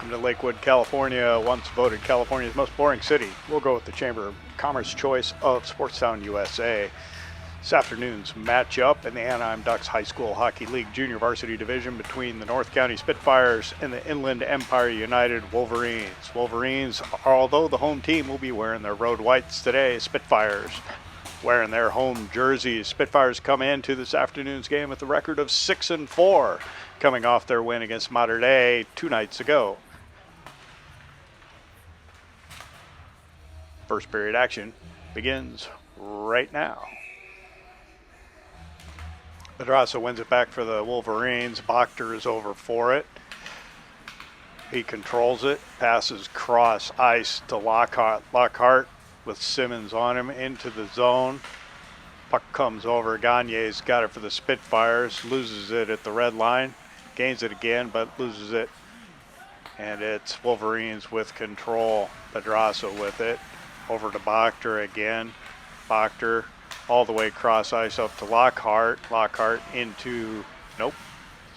Welcome to Lakewood, California, once voted California's most boring city. We'll go with the Chamber of Commerce choice of Sportstown, USA. This afternoon's matchup in the Anaheim Ducks High School Hockey League Junior Varsity Division between the North County Spitfires and the Inland Empire United Wolverines. Wolverines, although the home team, will be wearing their road whites today. Spitfires wearing their home jerseys. Spitfires come into this afternoon's game with a record of 6-4, coming off their win against Mater Dei 2 nights ago. First period action begins right now. Pedraza wins it back for the Wolverines. Bochter is over for it. He controls it, passes cross ice to Lockhart with Simmons on him into the zone. Puck comes over. Gagne's got it for the Spitfires, loses it at the red line, gains it again, but loses it. And it's Wolverines with control. Pedraza with it. Over to Bochter again. Bochter all the way cross ice up to Lockhart. Lockhart into,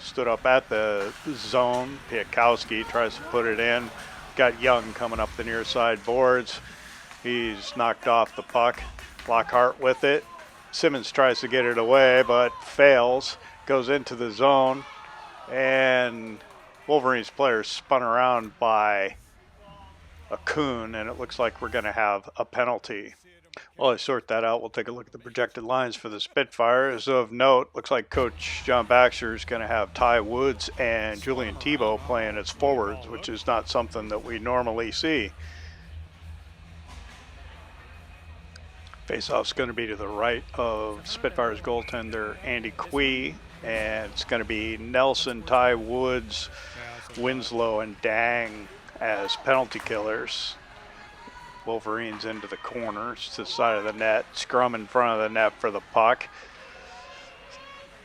stood up at the zone. Piakowski tries to put it in. Got Young coming up the near side boards. He's knocked off the puck. Lockhart with it. Simmons tries to get it away, but fails. Goes into the zone. And Wolverines players spun around by a coon, and it looks like we're going to have a penalty. While I sort that out, we'll take a look at the projected lines for the Spitfires. Of note, looks like Coach John Baxter is going to have Ty Woods and Julian Tebow playing as forwards, which is not something that we normally see. Faceoff's going to be to the right of Spitfires goaltender Andy Quee, and it's going to be Nelson, Ty Woods, Winslow, and Dang as penalty killers. Wolverines into the corners to the side of the net. Scrum in front of the net for the puck.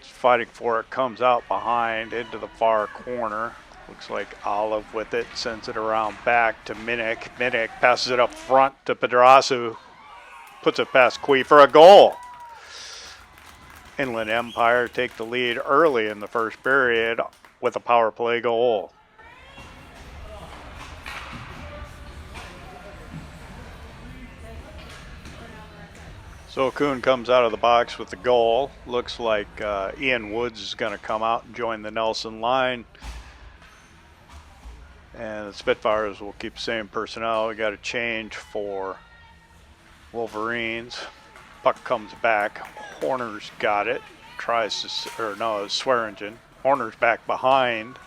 Fighting for it, comes out behind into the far corner. Looks like Olive with it, sends it around back to Minnick. Minnick passes it up front to Pedraza, puts it past Quee for a goal. Inland Empire take the lead early in the first period with a power play goal. So Kuhn comes out of the box with the goal. Looks like Ian Woods is going to come out and join the Nelson line. And the Spitfires will keep the same personnel. We got a change for Wolverines. Puck comes back. Horner's got it. It's Swearingen. Horner's back behind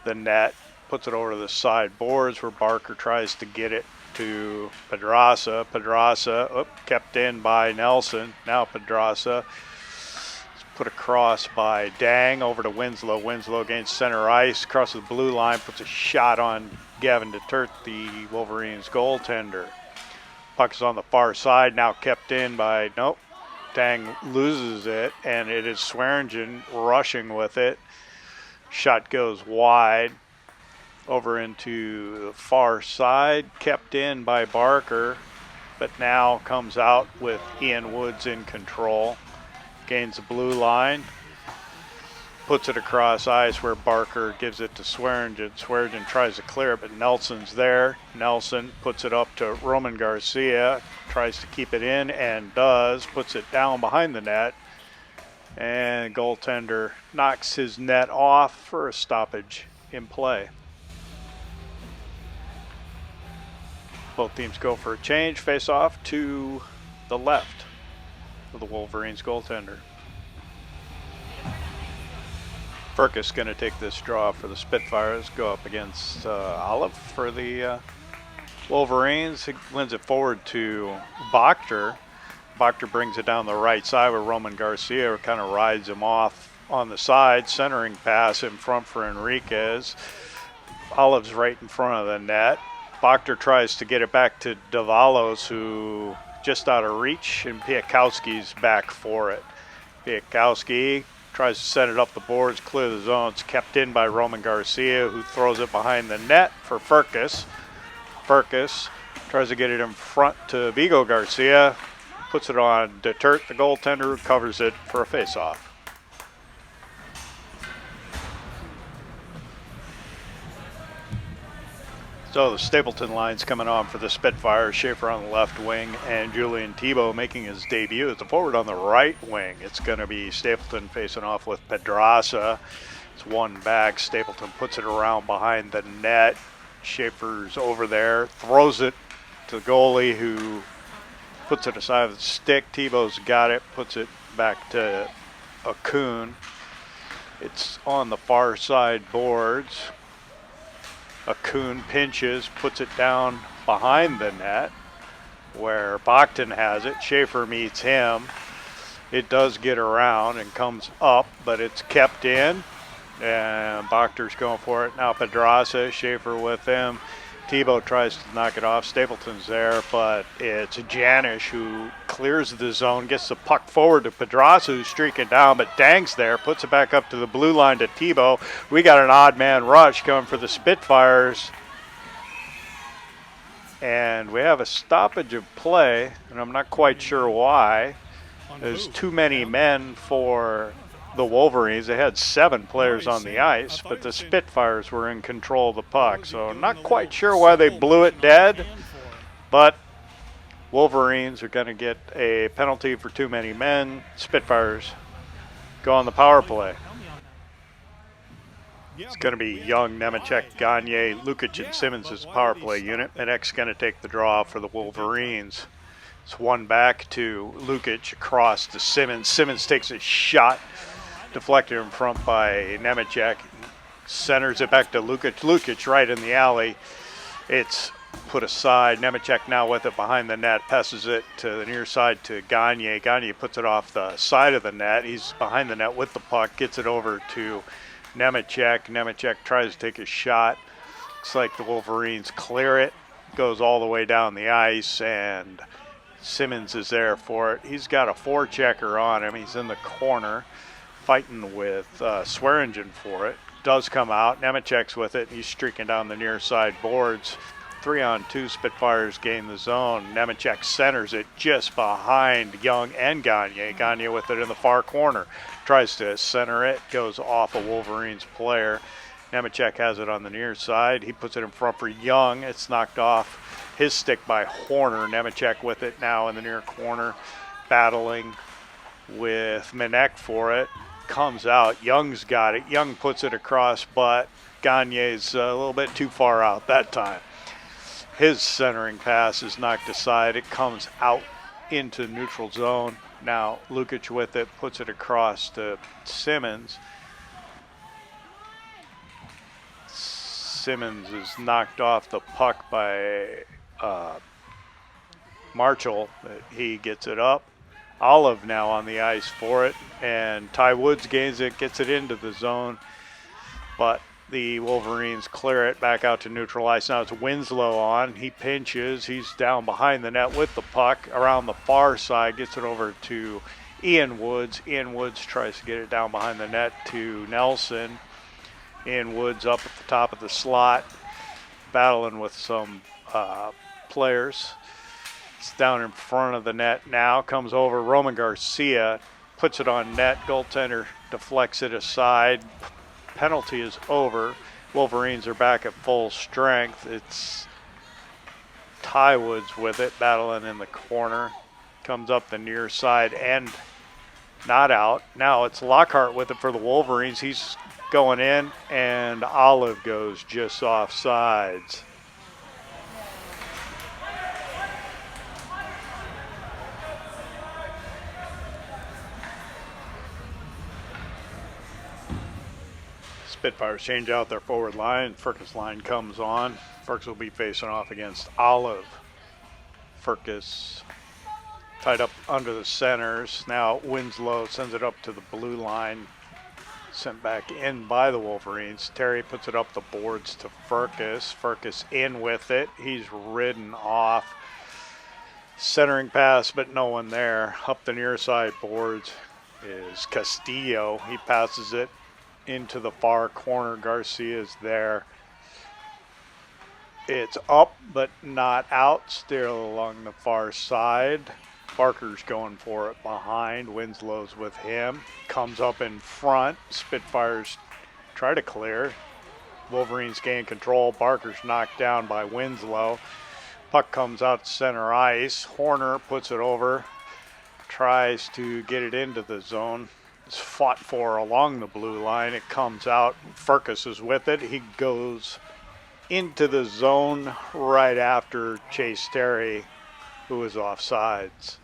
the net. Puts it over to the side boards where Barker tries to get it to Pedraza. Pedraza kept in by Nelson. Now Pedraza put across by Dang over to Winslow. Winslow against center ice, crosses the blue line, puts a shot on Gavin DeTurt, the Wolverines goaltender. Puck is on the far side, now kept in by, Dang loses it, and it is Swearingen rushing with it. Shot goes wide. Over into the far side, kept in by Barker, but now comes out with Ian Woods in control. Gains the blue line, puts it across ice where Barker gives it to Swearingen. Swearingen tries to clear it, but Nelson's there. Nelson puts it up to Roman Garcia, tries to keep it in and does, puts it down behind the net, and goaltender knocks his net off for a stoppage in play. Both teams go for a change. Face off to the left of the Wolverines goaltender. Furcus going to take this draw for the Spitfires. Go up against Olive for the Wolverines. He lends it forward to Bochter. Bochter brings it down the right side where Roman Garcia kind of rides him off on the side. Centering pass in front for Enriquez. Olive's right in front of the net. Bochter tries to get it back to Davalos, who just out of reach, and Piakowski's back for it. Piakowski tries to set it up the boards, clear the zone. It's kept in by Roman Garcia, who throws it behind the net for Furcus. Furcus tries to get it in front to Vigo Garcia, puts it on DeTurt, the goaltender, who covers it for a face-off. So the Stapleton line's coming on for the Spitfires. Schaefer on the left wing and Julian Tebow making his debut as the forward on the right wing. It's going to be Stapleton facing off with Pedraza. It's one back. Stapleton puts it around behind the net. Schaefer's over there, throws it to the goalie who puts it aside with the stick. Tebow's got it, puts it back to Akun. It's on the far side boards. Akun pinches, puts it down behind the net where Bachton has it. Schaefer meets him. It does get around and comes up, but it's kept in. And Bachter's going for it. Now Pedraza, Schaefer with him. Tebow tries to knock it off. Stapleton's there, but it's Janish who clears the zone, gets the puck forward to Pedraza, who's streaking down, but Dang's there, puts it back up to the blue line to Tebow. We got an odd man rush coming for the Spitfires. And we have a stoppage of play, and I'm not quite sure why. There's too many men for the Wolverines. They had 7 players on the ice, but the Spitfires were in control of the puck. So not quite sure why they blew it dead, but Wolverines are going to get a penalty for too many men. Spitfires go on the power play. It's going to be Young, Nemechek, Gagne, Lukic, and Simmons as the power play unit. Minek's going to take the draw for the Wolverines. It's one back to Lukic across to Simmons. Simmons takes a shot, deflected in front by Nemechek. Centers it back to Lukic. Lukic right in the alley. It's put aside. Nemechek now with it behind the net. Passes it to the near side to Gagne. Gagne puts it off the side of the net. He's behind the net with the puck. Gets it over to Nemechek. Nemechek tries to take a shot. Looks like the Wolverines clear it. Goes all the way down the ice, and Simmons is there for it. He's got a forechecker on him. He's in the corner fighting with Swearingen for it. Does come out. Nemechek's with it. He's streaking down the near side boards. 3-on-2 Spitfires gain the zone. Nemechek centers it just behind Young and Gagne. Gagne with it in the far corner. Tries to center it. Goes off a Wolverines player. Nemechek has it on the near side. He puts it in front for Young. It's knocked off his stick by Horner. Nemechek with it now in the near corner. Battling with Minek for it. Comes out. Young's got it. Young puts it across, but Gagne's a little bit too far out that time. His centering pass is knocked aside. It comes out into neutral zone. Now Lukic with it, puts it across to Simmons. Simmons is knocked off the puck by Marshall. He gets it up. Olive now on the ice for it, and Ty Woods gains it, gets it into the zone, but the Wolverines clear it back out to neutral ice. Now it's Winslow on. He pinches. He's down behind the net with the puck around the far side. Gets it over to Ian Woods. Ian Woods tries to get it down behind the net to Nelson. Ian Woods up at the top of the slot, battling with some players. It's down in front of the net now. Comes over. Roman Garcia puts it on net. Goaltender deflects it aside. Penalty is over. Wolverines are back at full strength. It's Ty Woods with it, battling in the corner. Comes up the near side and not out. Now it's Lockhart with it for the Wolverines. He's going in, and Olive goes just off sides. Spitfires change out their forward line. Furcus line comes on. Furcus will be facing off against Olive. Furcus tied up under the centers. Now Winslow sends it up to the blue line. Sent back in by the Wolverines. Terry puts it up the boards to Furcus. Furcus in with it. He's ridden off. Centering pass, but no one there. Up the near side boards is Castillo. He passes it into the far corner. Garcia's there. It's up but not out, still along the far side. Barker's going for it behind. Winslow's with him. Comes up in front. Spitfires try to clear. Wolverines gain control. Barker's knocked down by Winslow. Puck comes out to center ice. Horner puts it over. Tries to get it into the zone. It's fought for along the blue line. It comes out. Furcus is with it. He goes into the zone right after Chase Terry, who was offsides.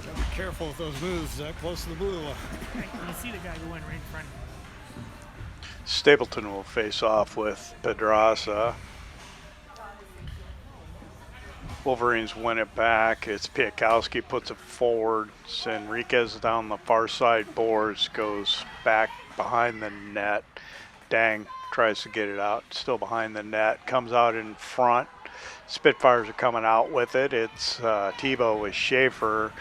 Gotta be careful with those moves that close to the blue line. You see the guy go in right in front. Stapleton will face off with Pedraza. Wolverines win it back. It's Piakowski puts it forward. Enriquez down the far side boards, goes back behind the net. Dang tries to get it out, still behind the net. Comes out in front. Spitfires are coming out with it. It's Tebow with Schaefer.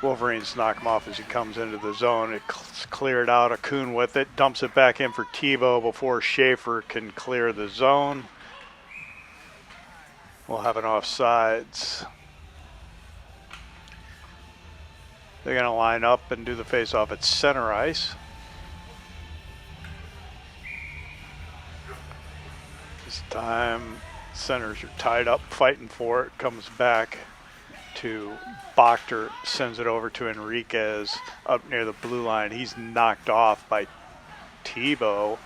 Wolverines knock him off as he comes into the zone. It's cleared out. Akun with it. Dumps it back in for Tebow before Schaefer can clear the zone. We'll have an offsides. They're going to line up and do the face-off at center ice. This time, centers are tied up, fighting for it. Comes back to Bochter, sends it over to Enriquez up near the blue line. He's knocked off by Tebow.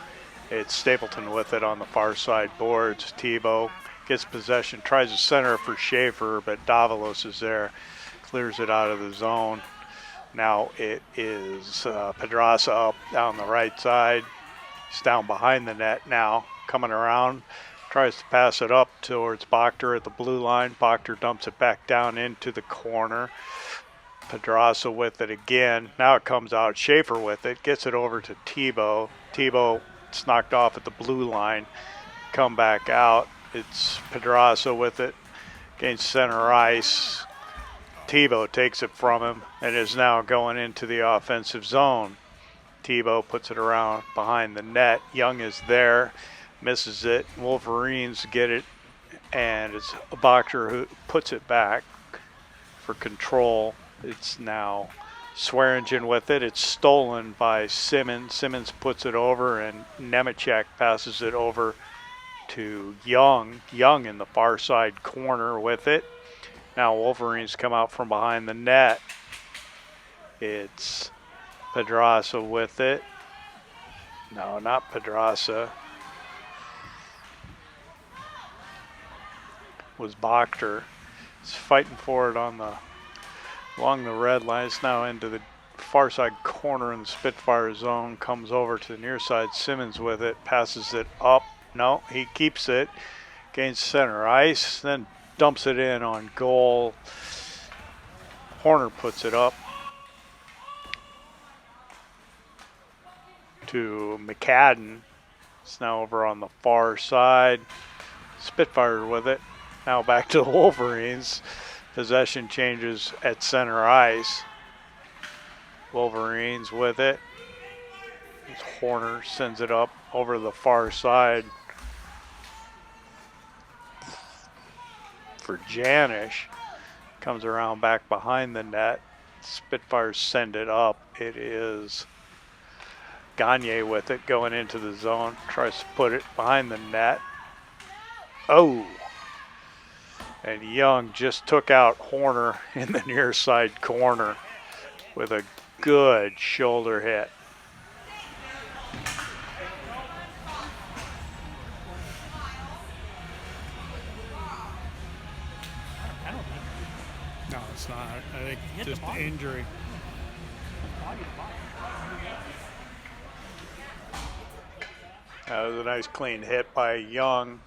It's Stapleton with it on the far side boards. Tebow gets possession, tries to center for Schaefer, but Davalos is there, clears it out of the zone. Now it is Pedraza up down the right side. He's down behind the net now, coming around, tries to pass it up towards Bochter at the blue line. Bochter dumps it back down into the corner. Pedraza with it again. Now it comes out. Schaefer with it, gets it over to Tebow. Tebow, it's knocked off at the blue line. Come back out. It's Pedraza with it against center ice. Tebow takes it from him and is now going into the offensive zone. Tebow puts it around behind the net. Young is there, misses it. Wolverines get it, and it's a Bochter who puts it back for control. It's now Swearingen with it. It's stolen by Simmons. Simmons puts it over, and Nemechek passes it over to Young. Young in the far side corner with it. Now Wolverines come out from behind the net. It's Pedraza with it. No, not Pedraza. Was Bochter. He's fighting for it along the red line. It's now into the far side corner in the Spitfire zone. Comes over to the near side. Simmons with it. Passes it up. No, he keeps it against center ice, then dumps it in on goal. Horner puts it up to McCadden. It's now over on the far side. Spitfire with it. Now back to the Wolverines. Possession changes at center ice. Wolverines with it. Horner sends it up over the far side for Janish. Comes around back behind the net. Spitfires send it up. It is Gagne with it going into the zone. Tries to put it behind the net. Oh! And Young just took out Horner in the near side corner with a good shoulder hit. No, it's not. I think just injury. That was a nice clean hit by Young.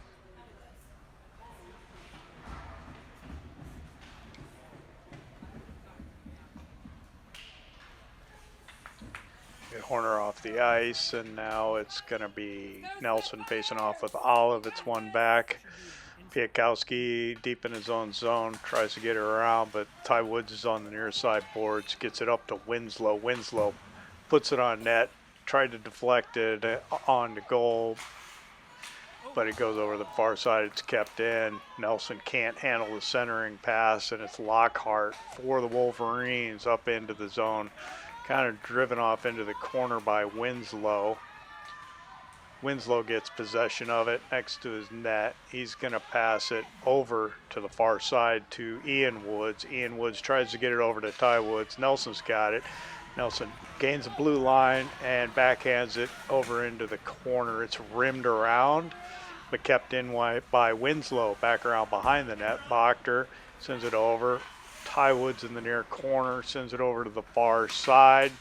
Get Horner off the ice, and now it's going to be Nelson facing off with Olive. It's one back. Piakowski deep in his own zone, tries to get her around, but Ty Woods is on the near side boards, gets it up to Winslow. Winslow puts it on net, tried to deflect it on the goal, but it goes over the far side. It's kept in. Nelson can't handle the centering pass, and it's Lockhart for the Wolverines up into the zone. Kind of driven off into the corner by Winslow. Winslow gets possession of it next to his net. He's going to pass it over to the far side to Ian Woods. Ian Woods tries to get it over to Ty Woods. Nelson's got it. Nelson gains the blue line and backhands it over into the corner. It's rimmed around, but kept in by Winslow. Back around behind the net. Bochter sends it over. Ty Woods in the near corner sends it over to the far side.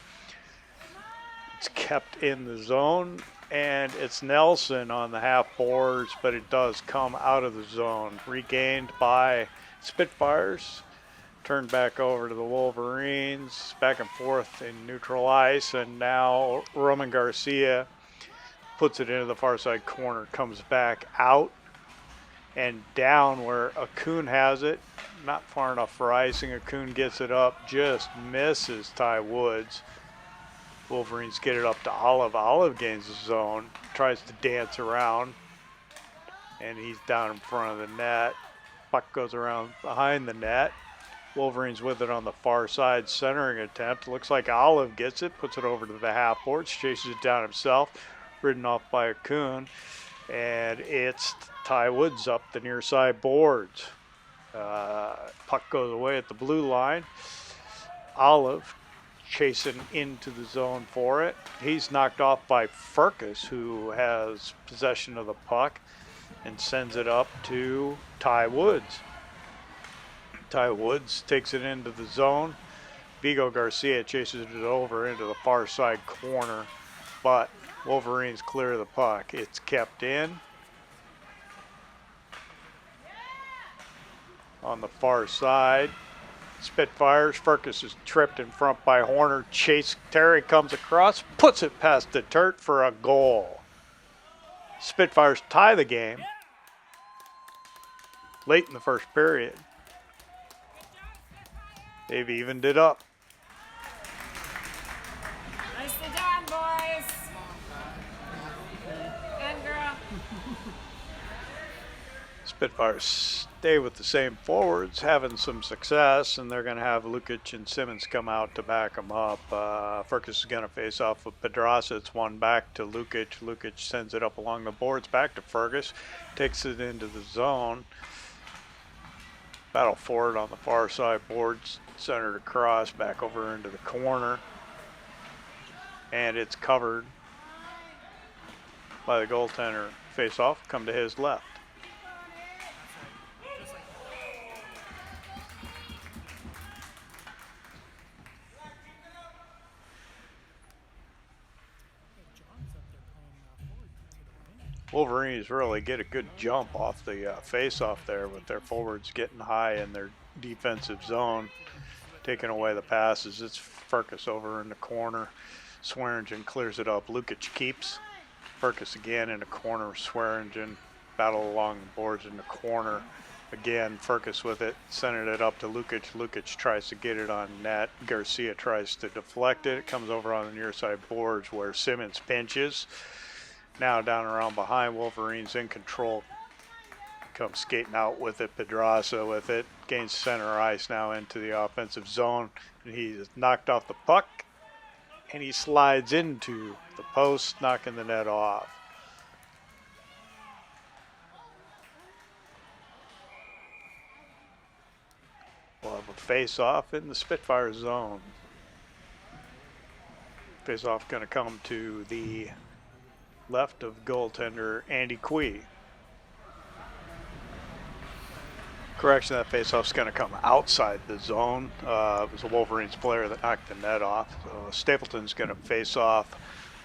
It's kept in the zone, and it's Nelson on the half boards, but it does come out of the zone. Regained by Spitfires. Turned back over to the Wolverines. Back and forth in neutral ice, and now Roman Garcia puts it into the far side corner. Comes back out and down where Akun has it. Not far enough for icing. Akun gets it up, just misses Ty Woods. Wolverines get it up to Olive. Olive gains the zone, tries to dance around, and he's down in front of the net. Puck goes around behind the net. Wolverines with it on the far side, centering attempt. Looks like Olive gets it, puts it over to the half boards, chases it down himself, ridden off by Akun, and it's Ty Woods up the near side boards. Puck goes away at the blue line. Olive chasing into the zone for it. He's knocked off by Furcus, who has possession of the puck and sends it up to Ty Woods. Ty Woods takes it into the zone. Vigo Garcia chases it over into the far side corner, but Wolverines clear the puck. It's kept in. On the far side, Spitfires. Furcus is tripped in front by Horner. Chase Terry comes across, puts it past the Turt for a goal. Spitfires tie the game late in the first period. They've evened it up. Nicely done, boys. And girl. Spitfires stay with the same forwards, having some success, and they're going to have Lukic and Simmons come out to back them up. Furcus is going to face off with Pedraza. It's one back to Lukic. Lukic sends it up along the boards, back to Fergus, takes it into the zone. Battle forward on the far side boards, centered across, back over into the corner. And it's covered by the goaltender. Face off, come to his left. Wolverines really get a good jump off the face-off there with their forwards getting high in their defensive zone, taking away the passes. It's Furcus over in the corner. Swearingen clears it up. Lukic keeps. Furcus again in the corner. Swearingen battle along the boards in the corner. Again, Furcus with it, centered it up to Lukic. Lukic tries to get it on net. Garcia tries to deflect it. It comes over on the near side boards where Simmons pinches. Now down around behind, Wolverines in control. Comes skating out with it, Pedraza with it. Gains center ice now into the offensive zone. And he's knocked off the puck. And he slides into the post, knocking the net off. We'll have a face-off in the Spitfire zone. Face-off going to come to the left of goaltender Andy Quee. Correction, that faceoff's going to come outside the zone. It was a Wolverines player that knocked the net off. So Stapleton's going to face off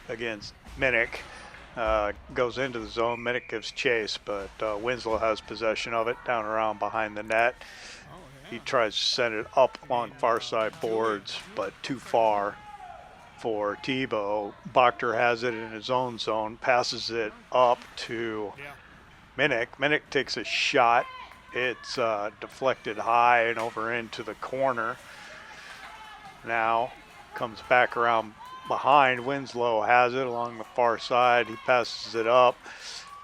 against Minnick. Goes into the zone. Minnick gives chase, but Winslow has possession of it down around behind the net. He tries to send it up along far side boards, but too far for Tebow. Bochter has it in his own zone, passes it up to Minnick. Minnick takes a shot. It's deflected high and over into the corner. Now comes back around behind. Winslow has it along the far side. He passes it up.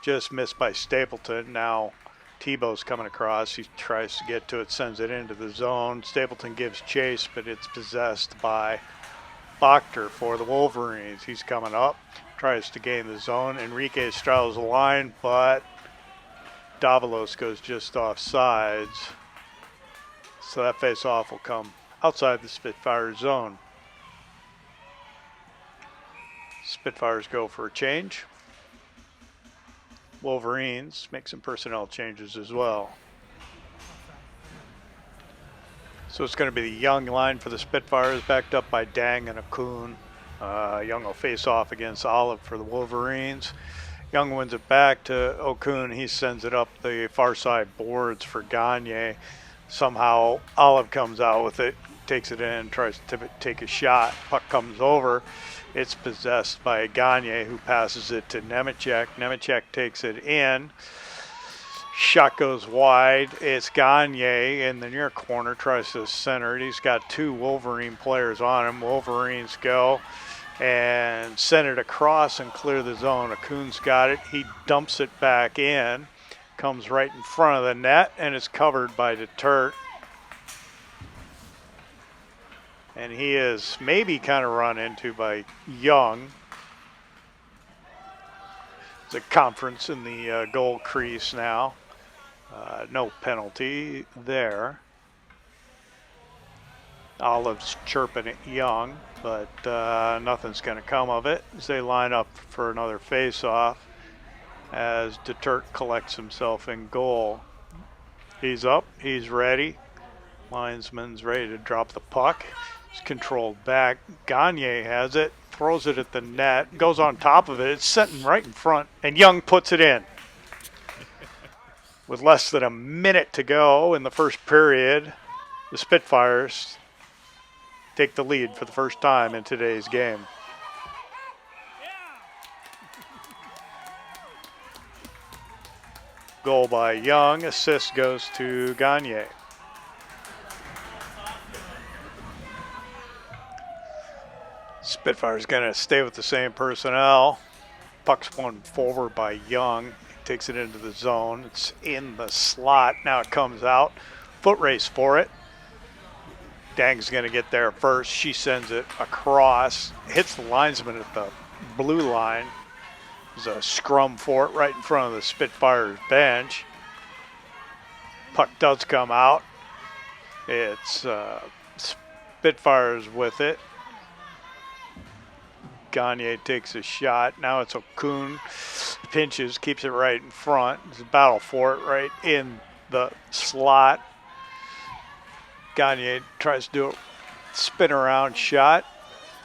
Just missed by Stapleton. Now Tebow's coming across. He tries to get to it, sends it into the zone. Stapleton gives chase, but it's possessed by Boctor for the Wolverines. He's coming up, tries to gain the zone. Enrique straddles the line, but Davalos goes just off sides. So that face-off will come outside the Spitfire zone. Spitfires go for a change. Wolverines make some personnel changes as well. So it's going to be the Young line for the Spitfires, backed up by Dang and Akun. Young will face off against Olive for the Wolverines. Young wins it back to Okun. He sends it up the far side boards for Gagne. Somehow Olive comes out with it, takes it in, tries to take a shot. Puck comes over. It's possessed by Gagne, who passes it to Nemechek. Nemechek takes it in. Shot goes wide. It's Gagne in the near corner, tries to center it. He's got two Wolverine players on him. Wolverines go and send it across and clear the zone. Akun's got it. He dumps it back in. Comes right in front of the net and is covered by Detert. And he is maybe kind of run into by Young. It's a conference in the goal crease now. No penalty there. Olive's chirping at Young, but nothing's going to come of it as they line up for another face-off as Detert collects himself in goal. He's up, he's ready. Linesman's ready to drop the puck. It's controlled back. Gagne has it, throws it at the net, goes on top of it. It's sitting right in front, and Young puts it in. With less than a minute to go in the first period, the Spitfires take the lead for the first time in today's game. Goal by Young, assist goes to Gagne. Spitfire's gonna stay with the same personnel. Puck's won forward by Young. Takes it into the zone. It's in the slot. Now it comes out. Foot race for it. Dang's going to get there first. She sends it across. Hits the linesman at the blue line. There's a scrum for it right in front of the Spitfires bench. Puck does come out. It's Spitfires with it. Gagne takes a shot. Now it's Okun. Pinches, keeps it right in front. There's a battle for it right in the slot. Gagne tries to do a spin around shot.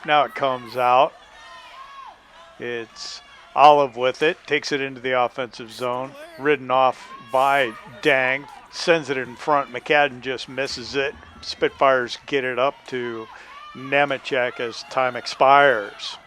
Now it comes out. It's Olive with it. Takes it into the offensive zone. Ridden off by Dang. Sends it in front. McCadden just misses it. Spitfires get it up to Nemechek as time expires.